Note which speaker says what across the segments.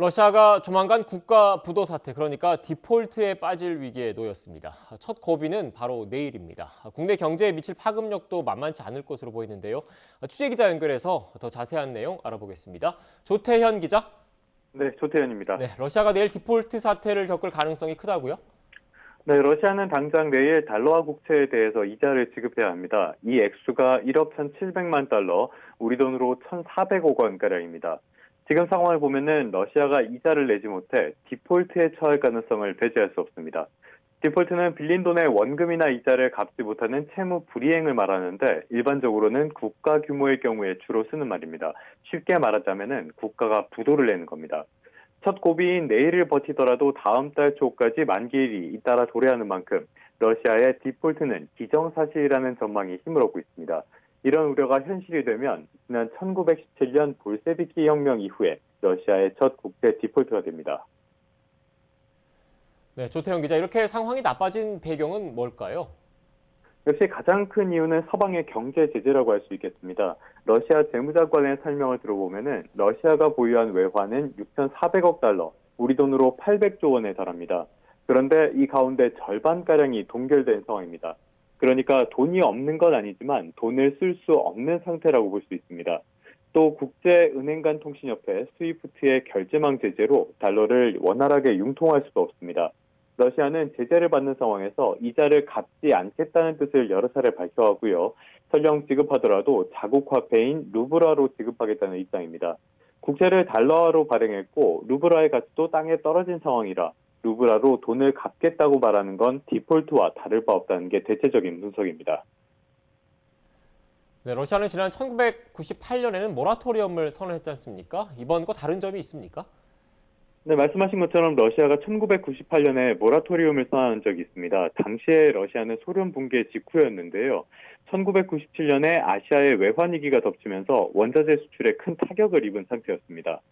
Speaker 1: 러시아가 조만간 국가 부도 사태, 그러니까 디폴트에 빠질 위기에 놓였습니다. 첫 고비는 바로 내일입니다. 국내 경제에 미칠 파급력도 만만치 않을 것으로 보이는데요. 취재 기자 연결해서 더 자세한 내용 알아보겠습니다. 조태현 기자.
Speaker 2: 네, 조태현입니다.
Speaker 1: 네, 러시아가 내일 디폴트 사태를 겪을 가능성이 크다고요?
Speaker 2: 네, 러시아는 당장 내일 달러화 국채에 대해서 이자를 지급해야 합니다. 이 액수가 1억 1,700만 달러, 우리 돈으로 1,400억 원가량입니다. 지금 상황을 보면은 러시아가 이자를 내지 못해 디폴트에 처할 가능성을 배제할 수 없습니다. 디폴트는 빌린 돈의 원금이나 이자를 갚지 못하는 채무 불이행을 말하는데 일반적으로는 국가 규모의 경우에 주로 쓰는 말입니다. 쉽게 말하자면은 국가가 부도를 내는 겁니다. 첫 고비인 내일을 버티더라도 다음 달 초까지 만기일이 잇따라 도래하는 만큼 러시아의 디폴트는 기정사실이라는 전망이 힘을 얻고 있습니다. 이런 우려가 현실이 되면 지난 1917년 볼셰비키 혁명 이후에 러시아의 첫 국제 디폴트가 됩니다.
Speaker 1: 네, 조태현 기자, 이렇게 상황이 나빠진 배경은 뭘까요?
Speaker 2: 역시 가장 큰 이유는 서방의 경제 제재라고 할 수 있겠습니다. 러시아 재무장관의 설명을 들어보면은 러시아가 보유한 외화는 6,400억 달러, 우리 돈으로 800조 원에 달합니다. 그런데 이 가운데 절반가량이 동결된 상황입니다. 그러니까 돈이 없는 건 아니지만 돈을 쓸 수 없는 상태라고 볼 수 있습니다. 또 국제은행간 통신협회 스위프트의 결제망 제재로 달러를 원활하게 융통할 수도 없습니다. 러시아는 제재를 받는 상황에서 이자를 갚지 않겠다는 뜻을 여러 차례 발표하고요. 설령 지급하더라도 자국 화폐인 루블화로 지급하겠다는 입장입니다. 국채를 달러화로 발행했고 루블화의 가치도 땅에 떨어진 상황이라 루블화로 돈을 갚겠다고 말하는 건 디폴트와 다를 바 없다는 게 대체적인 분석입니다.
Speaker 1: 네, 러시아는 지난 1998년에는 모라토리엄을 선언했지 않습니까? 이번과 다른 점이 있습니까?
Speaker 2: 네, 말씀하신 것처럼 러시아가 1998년에 모라토리움을 선언한 적이 있습니다. 당시에 러시아는 소련 붕괴 직후였는데요. 1997년에 아시아의 외환위기가 덮치면서 원자재 수출에 큰 타격을 입은 상태였습니다.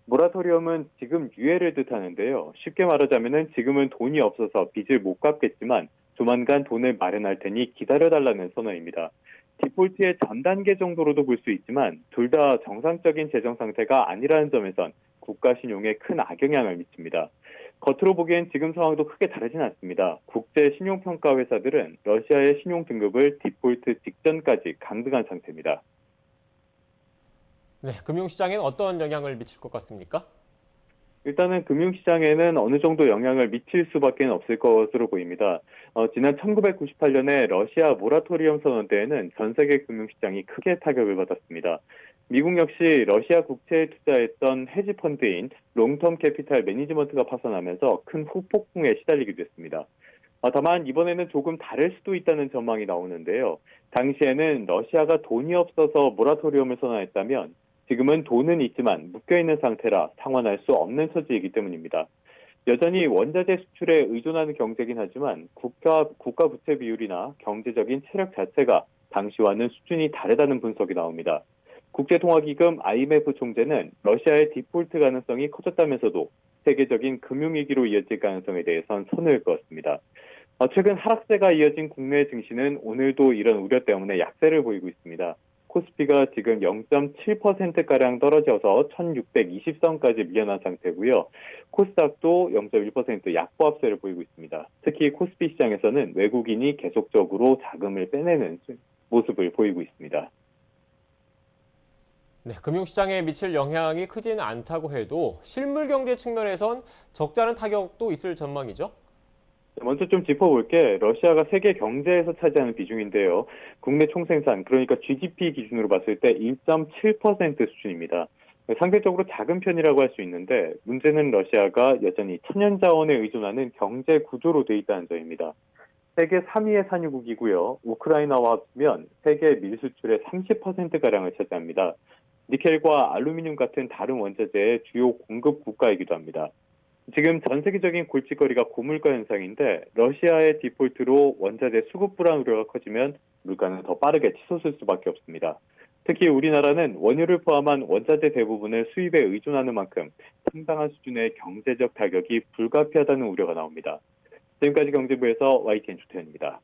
Speaker 2: 모라토리움은 지금 유예를 뜻하는데요. 쉽게 말하자면 지금은 돈이 없어서 빚을 못 갚겠지만 조만간 돈을 마련할 테니 기다려달라는 선언입니다. 디폴트의 전 단계 정도로도 볼 수 있지만 둘 다 정상적인 재정 상태가 아니라는 점에선 국가 신용에 큰 악영향을 미칩니다. 겉으로 보기엔 지금 상황도 크게 다르진 않습니다. 국제 신용평가 회사들은 러시아의 신용 등급을 디폴트 직전까지 강등한 상태입니다.
Speaker 1: 네, 금융시장에는 어떤 영향을 미칠 것 같습니까?
Speaker 2: 일단은 금융시장에는 어느 정도 영향을 미칠 수밖에 없을 것으로 보입니다. 지난 1998년에 러시아 모라토리엄 선언 때에는 전 세계 금융시장이 크게 타격을 받았습니다. 미국 역시 러시아 국채에 투자했던 헤지펀드인 롱텀 캐피탈 매니지먼트가 파산하면서 큰 후폭풍에 시달리게 됐습니다. 다만 이번에는 조금 다를 수도 있다는 전망이 나오는데요. 당시에는 러시아가 돈이 없어서 모라토리엄을 선언했다면 지금은 돈은 있지만 묶여있는 상태라 상환할 수 없는 처지이기 때문입니다. 여전히 원자재 수출에 의존하는 경제긴 하지만 국가 부채 비율이나 경제적인 체력 자체가 당시와는 수준이 다르다는 분석이 나옵니다. 국제통화기금 IMF 총재는 러시아의 디폴트 가능성이 커졌다면서도 세계적인 금융위기로 이어질 가능성에 대해선 선을 그었습니다. 최근 하락세가 이어진 국내 증시는 오늘도 이런 우려 때문에 약세를 보이고 있습니다. 코스피가 지금 0.7%가량 떨어져서 1620선까지 밀려난 상태고요. 코스닥도 0.1% 약보합세를 보이고 있습니다. 특히 코스피 시장에서는 외국인이 계속적으로 자금을 빼내는 모습을 보이고 있습니다.
Speaker 1: 네, 금융시장에 미칠 영향이 크지는 않다고 해도 실물 경제 측면에선 적지 않은 타격도 있을 전망이죠?
Speaker 2: 먼저 좀 짚어볼게 러시아가 세계 경제에서 차지하는 비중인데요. 국내 총생산, 그러니까 GDP 기준으로 봤을 때 1.7% 수준입니다. 상대적으로 작은 편이라고 할 수 있는데 문제는 러시아가 여전히 천연자원에 의존하는 경제 구조로 돼 있다는 점입니다. 세계 3위의 산유국이고요. 우크라이나와 합치면 세계 밀수출의 30%가량을 차지합니다. 니켈과 알루미늄 같은 다른 원자재의 주요 공급 국가이기도 합니다. 지금 전 세계적인 골칫거리가 고물가 현상인데 러시아의 디폴트로 원자재 수급 불안 우려가 커지면 물가는 더 빠르게 치솟을 수밖에 없습니다. 특히 우리나라는 원유를 포함한 원자재 대부분을 수입에 의존하는 만큼 상당한 수준의 경제적 타격이 불가피하다는 우려가 나옵니다. 지금까지 경제부에서 YTN 조태현입니다.